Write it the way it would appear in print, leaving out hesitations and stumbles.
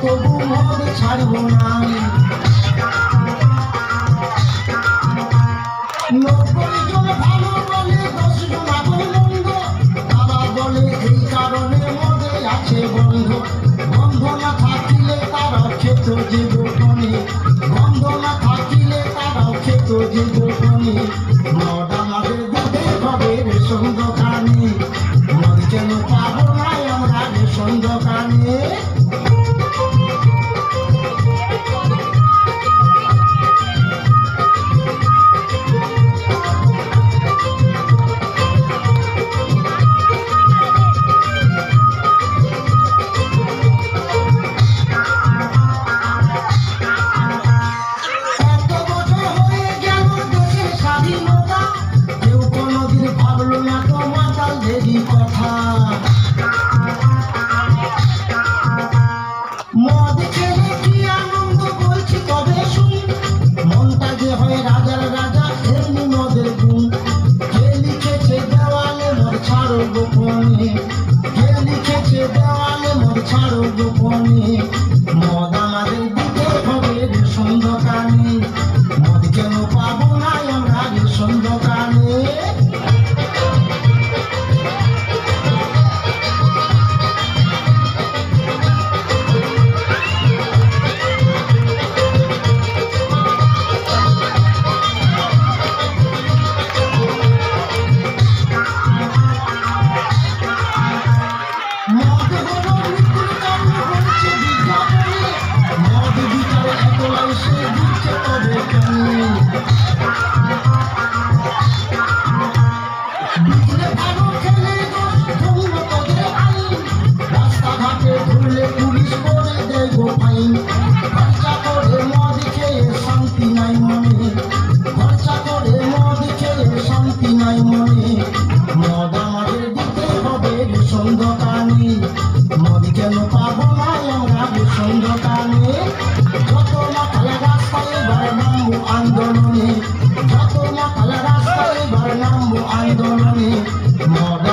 তবু মদ ছাড়ব না। 90 জন ভালো বলে 10 জন আগুন মন্দ, তারা বলে এই কারণে মদে আছে বন্ধ। বন্ধ না থাকিলে তারা খেত জীবনে, বন্ধ না থাকিলে তারাও খেত জীবনে। মদ আমাদের দিতে হবে রেশন দোকানে, মদ কেন পাবো না আমরা রেশন দোকানে। মদ খেলে কি আনন্দ বলছি তবে শুন, মনটা যে হয় রাজার রাজা এমনি মদের গুণ। কে লিখেছে দেওয়ালে মদ ছাড়ো গোপনে, কে লিখেছে দেওয়ালে মদ ছাড়ো গোপনে। মদ আমাদের দিতে হবে রেশন দোকানে, মদ কেন পাবো না আমরা রেশন দোকানে। মদ হলো মৃত্যুর কারণ বলছে বিজ্ঞাপনে, মদ বিচারে এত লাইসে দিচ্ছে তবে কেন। বিজলে ভালো খেলে দোষ ধরল তোদের আইন, রাস্তাঘাটে ঘুরলে পুলিশ করে দেয় গো ফাইন। খরচা করে মদ খেয়ে শান্তি নাই মনে, খরচা করে মদ খেয়ে শান্তি নাই মনে। মদ আমাদের দিতে হবে রেশন দোকানে, মদ কেন পাবো না আমরা রেশন দোকানে। যত মাতালা রাস্তায় এবার নামবো আন্দোলনে, যত মাতালা রাস্তায় এবার নামবো আন্দোলনে। মদ